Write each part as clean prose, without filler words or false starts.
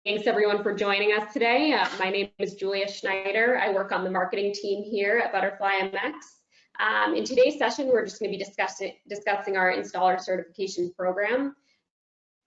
Thanks everyone for joining us today. My name is Julia Schneider. I work on the marketing team here at ButterflyMX. In today's session, we're just going to be discussing our installer certification program.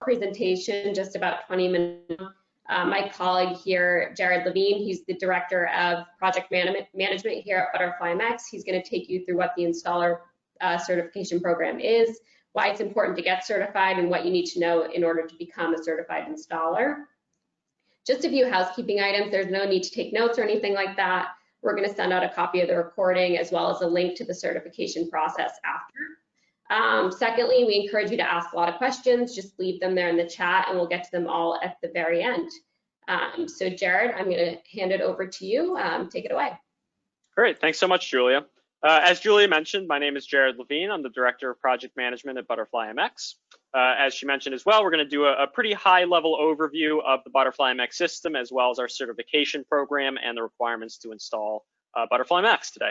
Presentation, just about 20 minutes. My colleague here, Jared Levine, he's the Director of Project Management here at ButterflyMX. He's going to take you through what the installer certification program is, why it's important to get certified, and what you need to know in order to become a certified installer. Just a few housekeeping items. There's no need to take notes or anything like that. We're going to send out a copy of the recording as well as a link to the certification process after. Secondly, we encourage you to ask a lot of questions. Just leave them there in the chat and we'll get to them all at the very end. So Jared, I'm going to hand it over to you. Take it away. Great. Thanks so much, Julia. As Julia mentioned, my name is Jared Levine. I'm the Director of Project Management at ButterflyMX. As she mentioned as well, we're going to do a pretty high-level overview of the ButterflyMX system, as well as our certification program and the requirements to install ButterflyMX today.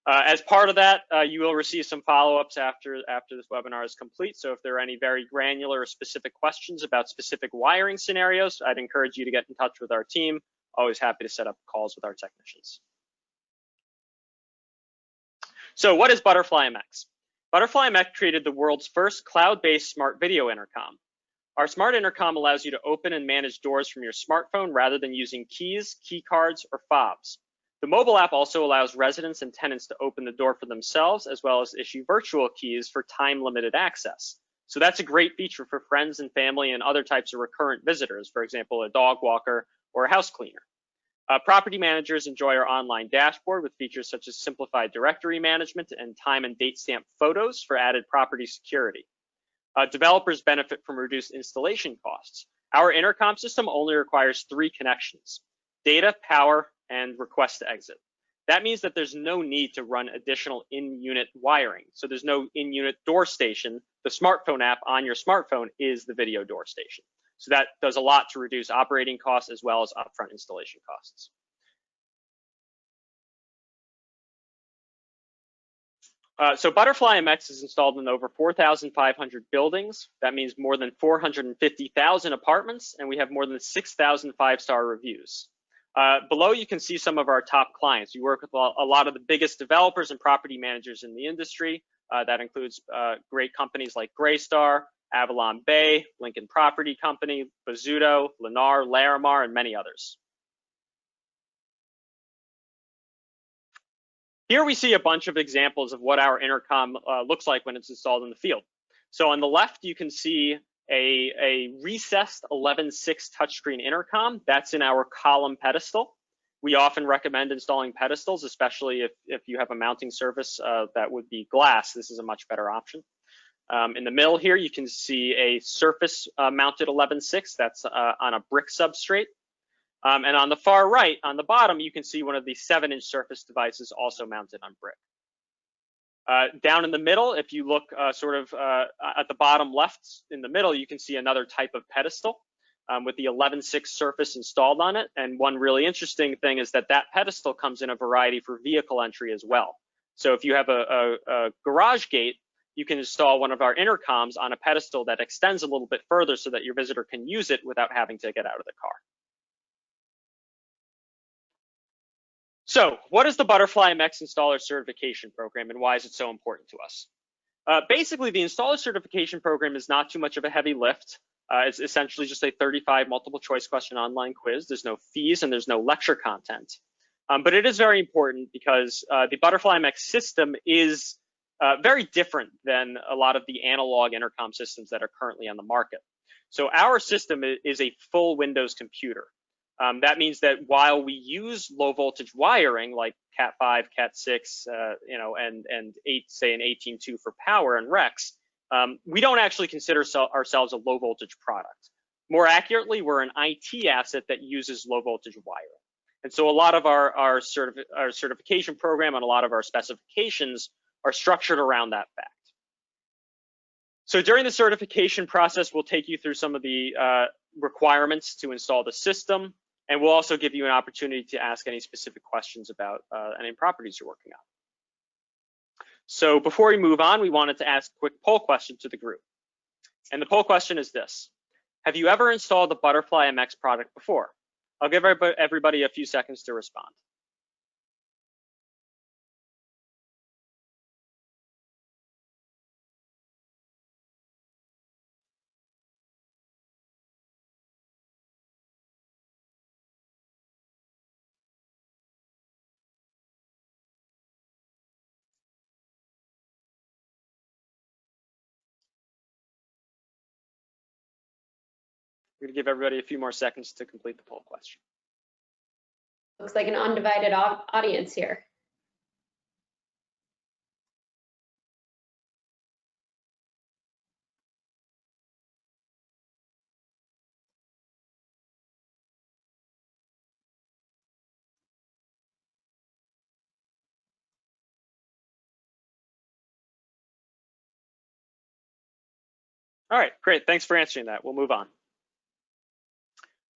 As part of that, you will receive some follow-ups after this webinar is complete. So if there are any very granular or specific questions about specific wiring scenarios, I'd encourage you to get in touch with our team. Always happy to set up calls with our technicians. So what is ButterflyMX? ButterflyMX created the world's first cloud-based smart video intercom. Our smart intercom allows you to open and manage doors from your smartphone rather than using keys, key cards, or fobs. The mobile app also allows residents and tenants to open the door for themselves, as well as issue virtual keys for time-limited access. So that's a great feature for friends and family and other types of recurrent visitors, for example, a dog walker or a house cleaner. Property managers enjoy our online dashboard with features such as simplified directory management and time and date stamp photos for added property security. Developers benefit from reduced installation costs. Our intercom system only requires 3 connections: data, power, and request to exit. That means that there's no need to run additional in-unit wiring. So there's no in-unit door station. The smartphone app on your smartphone is the video door station. So that does a lot to reduce operating costs as well as upfront installation costs. So ButterflyMX is installed in over 4,500 buildings. That means more than 450,000 apartments, and we have more than 6,000 5-star reviews. Below, you can see some of our top clients. We work with a lot of the biggest developers and property managers in the industry. That includes great companies like Greystar, Avalon Bay, Lincoln Property Company, Bozzuto, Lennar, Larimar, and many others. Here we see a bunch of examples of what our intercom looks like when it's installed in the field. So on the left, you can see a recessed 11.6 touchscreen intercom. That's in our column pedestal. We often recommend installing pedestals, especially if you have a mounting surface that would be glass. This is a much better option. In the middle here, you can see a surface mounted 11.6 that's on a brick substrate. And on the far right, on the bottom, you can see one of the 7-inch surface devices also mounted on brick. Down in the middle, if you look at the bottom left in the middle, you can see another type of pedestal with the 11.6 surface installed on it. And one really interesting thing is that pedestal comes in a variety for vehicle entry as well. So if you have a garage gate, you can install one of our intercoms on a pedestal that extends a little bit further so that your visitor can use it without having to get out of the car. So what is the ButterflyMX installer certification program and why is it so important to us? Basically, the installer certification program is not too much of a heavy lift. It's essentially just a 35 multiple choice question online quiz. There's no fees and there's no lecture content. But it is very important because the ButterflyMX system is very different than a lot of the analog intercom systems that are currently on the market. So our system is a full Windows computer. That means that while we use low voltage wiring like Cat5, Cat6, and an 18.2 for power and REX, we don't actually consider ourselves a low voltage product. More accurately, we're an IT asset that uses low voltage wiring. And so a lot of our certification program and a lot of our specifications are structured around that fact. So during the certification process, we'll take you through some of the requirements to install the system, and we'll also give you an opportunity to ask any specific questions about any properties you're working on. So before we move on, we wanted to ask a quick poll question to the group. And the poll question is this: Have you ever installed the ButterflyMX product before? I'll give everybody a few seconds to respond. We're going to give everybody a few more seconds to complete the poll question. Looks like an undivided audience here. All right, great. Thanks for answering that. We'll move on.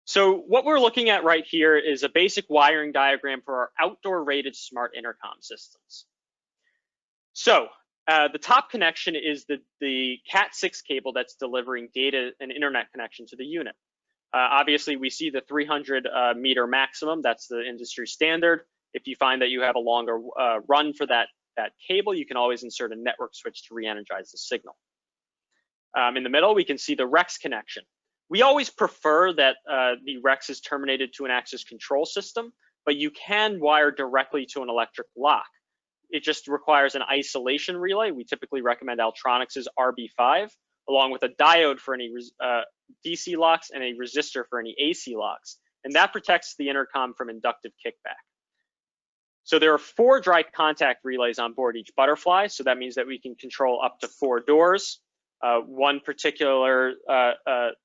So what we're looking at right here is a basic wiring diagram for our outdoor rated smart intercom systems. So the top connection is the Cat6 cable that's delivering data and internet connection to the unit. Obviously, we see the 300 meter maximum. That's the industry standard. If you find that you have a longer run for that cable, you can always insert a network switch to re-energize the signal. In the middle, we can see the REX connection. We always prefer that the REX is terminated to an access control system, but you can wire directly to an electric lock. It just requires an isolation relay. We typically recommend Altronics's RB5, along with a diode for any DC locks and a resistor for any AC locks. And that protects the intercom from inductive kickback. So there are 4 dry contact relays on board each Butterfly. So that means that we can control up to 4 doors. One particular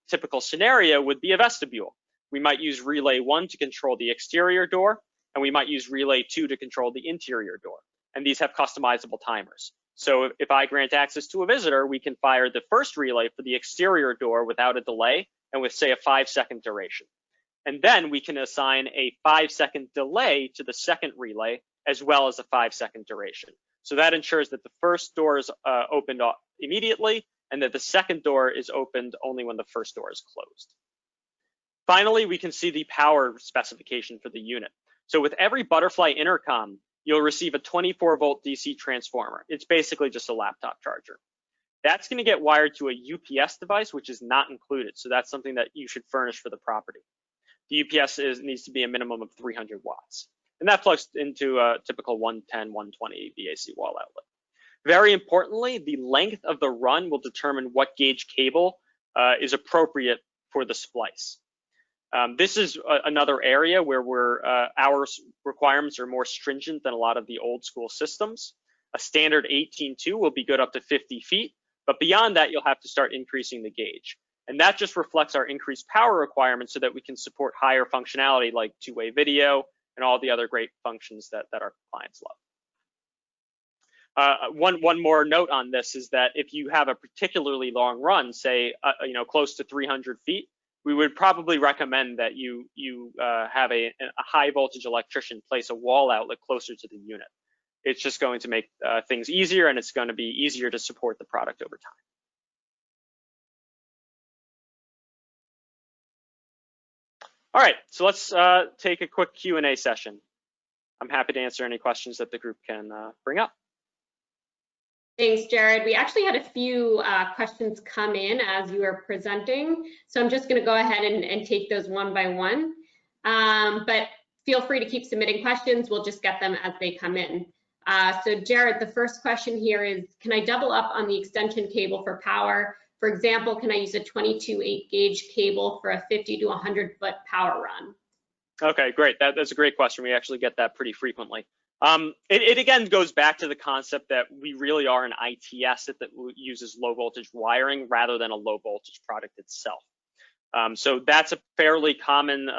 typical scenario would be a vestibule. We might use relay 1 to control the exterior door, and we might use relay 2 to control the interior door. And these have customizable timers. So if I grant access to a visitor, we can fire the first relay for the exterior door without a delay and with, say, a 5-second duration. And then we can assign a 5-second delay to the second relay as well as a 5-second duration. So that ensures that the first door is opened immediately and that the second door is opened only when the first door is closed. Finally, we can see the power specification for the unit. So with every Butterfly intercom, you'll receive a 24-volt DC transformer. It's basically just a laptop charger. That's going to get wired to a UPS device, which is not included. So that's something that you should furnish for the property. The UPS needs to be a minimum of 300 watts. And that plugs into a typical 110, 120 VAC wall outlet. Very importantly, the length of the run will determine what gauge cable is appropriate for the splice. This is another area where our requirements are more stringent than a lot of the old school systems. A standard 18.2 will be good up to 50 feet, but beyond that, you'll have to start increasing the gauge. And that just reflects our increased power requirements so that we can support higher functionality like 2-way video and all the other great functions that our clients love. One more note on this is that if you have a particularly long run, say close to 300 feet, we would probably recommend that you have a high voltage electrician place a wall outlet closer to the unit. It's just going to make things easier, and it's going to be easier to support the product over time. All right, so let's take a quick Q&A session. I'm happy to answer any questions that the group can bring up. Thanks, Jared. We actually had a few questions come in as you were presenting, so I'm just going to go ahead and take those one by one. But feel free to keep submitting questions. We'll just get them as they come in. So Jared, the first question here is, can I double up on the extension cable for power? For example, can I use a 22/8 gauge cable for a 50 to 100 foot power run? Okay, great. That's a great question. We actually get that pretty frequently. It again goes back to the concept that we really are an ITS that uses low voltage wiring rather than a low voltage product itself. So that's a fairly common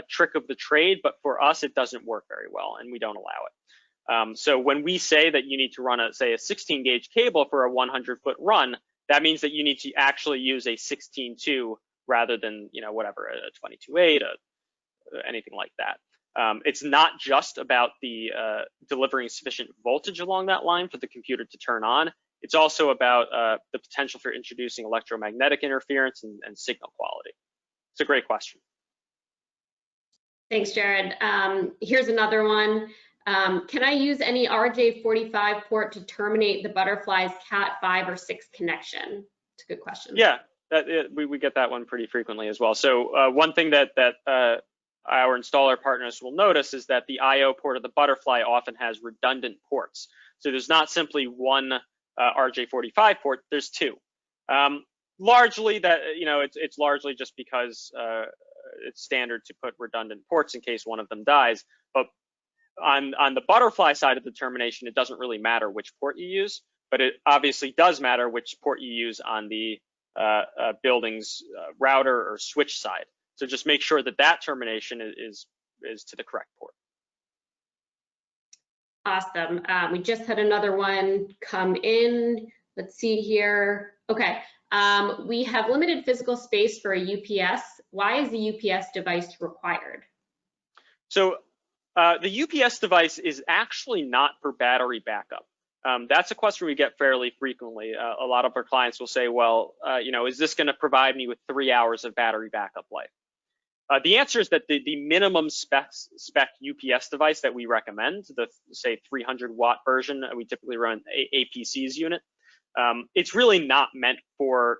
trick of the trade, but for us, it doesn't work very well and we don't allow it. So when we say that you need to run say a 16 gauge cable for a 100 foot run, that means that you need to actually use a 16.2 rather than, whatever, a 22/8, anything like that. It's not just about the delivering sufficient voltage along that line for the computer to turn on. It's also about the potential for introducing electromagnetic interference and signal quality. It's a great question. Thanks, Jared. Here's another one. Can I use any RJ45 port to terminate the Butterfly's Cat 5 or 6 connection? It's a good question. Yeah, we get that one pretty frequently as well. So one thing that our installer partners will notice is that the I/O port of the Butterfly often has redundant ports. So there's not simply one RJ45 port, there's two. Largely that, it's largely just because it's standard to put redundant ports in case one of them dies. But on the Butterfly side of the termination, it doesn't really matter which port you use, but it obviously does matter which port you use on the building's router or switch side. So just make sure that that termination is to the correct port. Awesome. We just had another one come in. Let's see here. Okay. We have limited physical space for a UPS. Why is the UPS device required? So the UPS device is actually not for battery backup. That's a question we get fairly frequently. A lot of our clients will say, well, is this going to provide me with 3 hours of battery backup life? The answer is that the minimum spec UPS device that we recommend, the say 300 watt version, we typically run APC's unit. It's really not meant for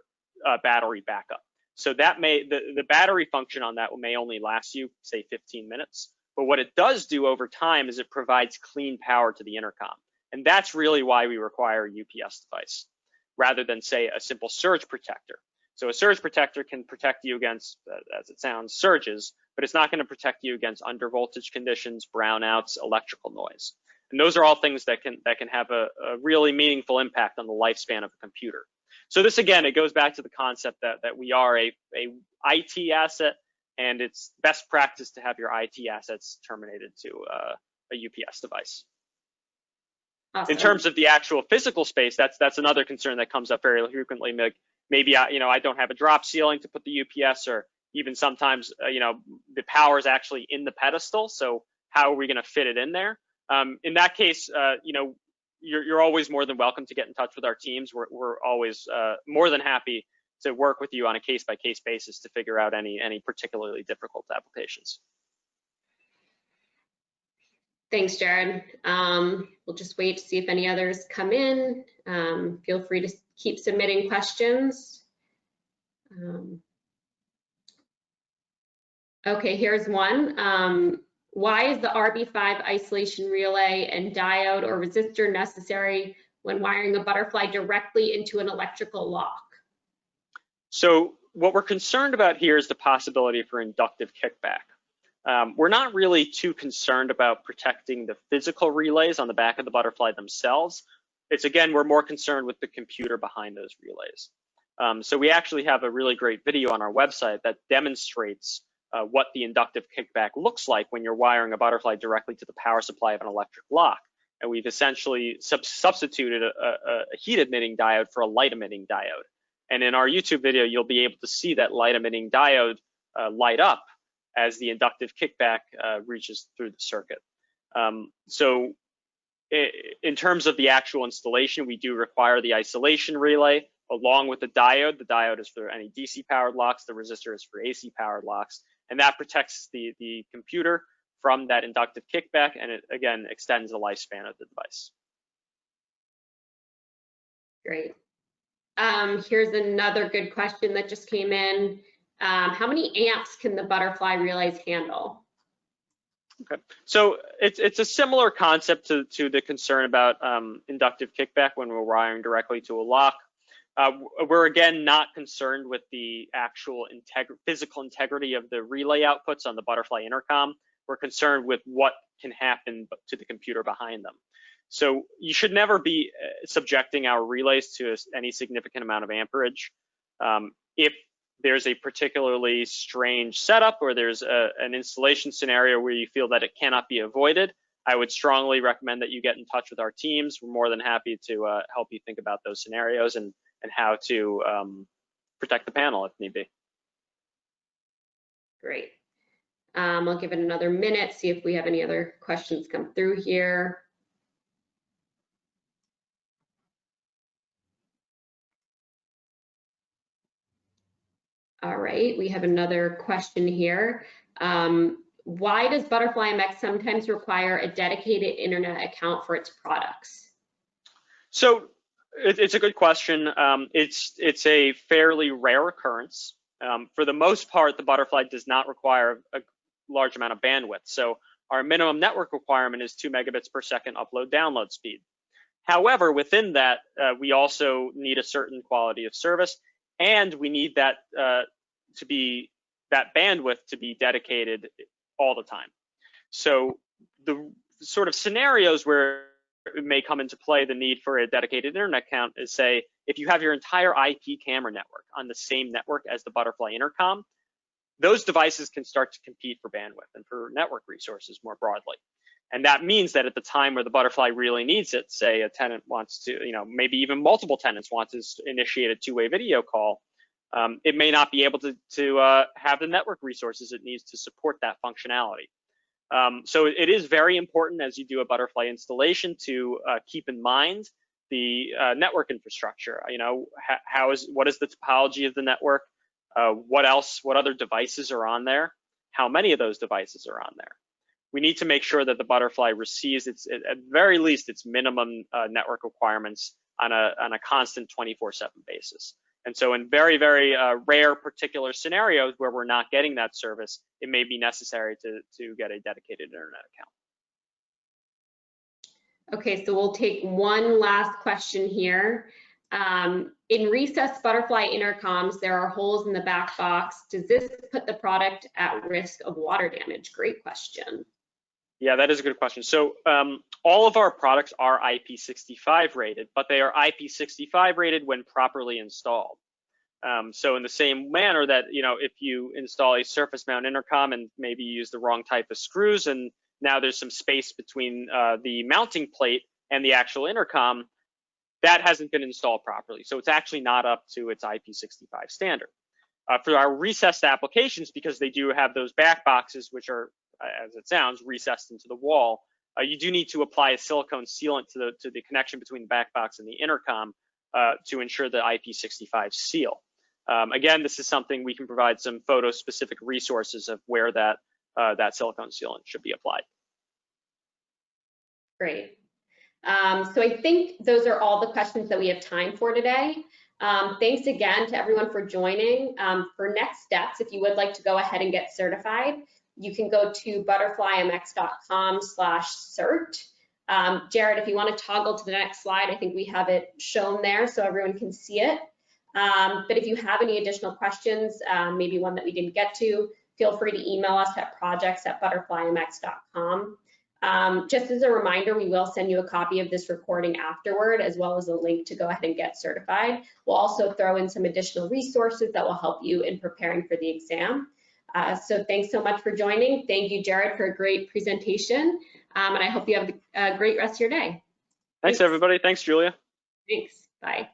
battery backup. So that the battery function on that may only last you say 15 minutes. But what it does do over time is it provides clean power to the intercom. And that's really why we require a UPS device rather than say a simple surge protector. So a surge protector can protect you against, as it sounds, surges, but it's not going to protect you against undervoltage conditions, brownouts, electrical noise. And those are all things that can have a really meaningful impact on the lifespan of a computer. So this, again, it goes back to the concept that we are a IT asset, and it's best practice to have your IT assets terminated to a UPS device. Awesome. In terms of the actual physical space, that's another concern that comes up very frequently. Maybe I don't have a drop ceiling to put the UPS, or even sometimes the power is actually in the pedestal. So how are we going to fit it in there? In that case, you're always more than welcome to get in touch with our teams. We're always more than happy to work with you on a case-by-case basis to figure out any particularly difficult applications. Thanks, Jared. We'll just wait to see if any others come in. Feel free to keep submitting questions. Okay, here's one. Why is the RB5 isolation relay and diode or resistor necessary when wiring a Butterfly directly into an electrical lock? So what we're concerned about here is the possibility for inductive kickback. We're not really too concerned about protecting the physical relays on the back of the Butterfly themselves. We're more concerned with the computer behind those relays. So we actually have a really great video on our website that demonstrates what the inductive kickback looks like when you're wiring a Butterfly directly to the power supply of an electric lock. And we've essentially substituted a heat emitting diode for a light emitting diode. And in our YouTube video, you'll be able to see that light emitting diode light up as the inductive kickback reaches through the circuit. So in terms of the actual installation, we do require the isolation relay along with the diode. The diode is for any DC powered locks. The resistor is for AC powered locks. And that protects the computer from that inductive kickback, and it, again, extends the lifespan of the device. Great. Here's another good question that just came in. How many amps can the Butterfly relays handle? Okay, so it's a similar concept to the concern about inductive kickback when we're wiring directly to a lock. We're again not concerned with the actual physical integrity of the relay outputs on the Butterfly intercom. We're concerned with what can happen to the computer behind them. So you should never be subjecting our relays to any significant amount of amperage. If there's a particularly strange setup or there's an installation scenario where you feel that it cannot be avoided, I would strongly recommend that you get in touch with our teams. We're more than happy to help you think about those scenarios and how to protect the panel if need be. Great. I'll give it another minute, see if we have any other questions come through here. All right, we have another question here. Why does ButterflyMX sometimes require a dedicated internet account for its products? So it's a good question. It's a fairly rare occurrence. For the most part, the Butterfly does not require a large amount of bandwidth. So our minimum network requirement is 2 megabits per second upload download speed. However, within that, we also need a certain quality of service, and we need that bandwidth to be dedicated all the time. So the sort of scenarios where it may come into play the need for a dedicated internet account is, say, if you have your entire IP camera network on the same network as the Butterfly Intercom, those devices can start to compete for bandwidth and for network resources more broadly. And that means that at the time where the Butterfly really needs it, say a tenant wants to, maybe even multiple tenants want to initiate a two-way video call, it may not be able to have the network resources it needs to support that functionality. So it is very important as you do a Butterfly installation to keep in mind the network infrastructure. What is the topology of the network? What other devices are on there? How many of those devices are on there? We need to make sure that the Butterfly receives at very least its minimum network requirements on a constant 24/7 basis. And so in very, very rare particular scenarios where we're not getting that service, it may be necessary to get a dedicated internet account. Okay, so we'll take one last question here. In recessed Butterfly intercoms, there are holes in the back box. Does this put the product at risk of water damage? Great question. Yeah, that is a good question. So all of our products are IP65 rated, but they are IP65 rated when properly installed. So in the same manner that, if you install a surface mount intercom and maybe you use the wrong type of screws, and now there's some space between the mounting plate and the actual intercom, that hasn't been installed properly. So it's actually not up to its IP65 standard. For our recessed applications, because they do have those back boxes, which are, as it sounds, recessed into the wall, you do need to apply a silicone sealant to the connection between the back box and the intercom to ensure the IP65 seal. Again, this is something we can provide some photo-specific resources of where that silicone sealant should be applied. Great. So I think those are all the questions that we have time for today. Thanks again to everyone for joining. For next steps, if you would like to go ahead and get certified, you can go to butterflymx.com/cert. Jared, if you want to toggle to the next slide, I think we have it shown there so everyone can see it. But if you have any additional questions, maybe one that we didn't get to, feel free to email us at projects@butterflymx.com. Just as a reminder, we will send you a copy of this recording afterward, as well as a link to go ahead and get certified. We'll also throw in some additional resources that will help you in preparing for the exam. So thanks so much for joining. Thank you, Jared, for a great presentation. And I hope you have a great rest of your day. Thanks, everybody. Thanks, Julia. Thanks. Bye.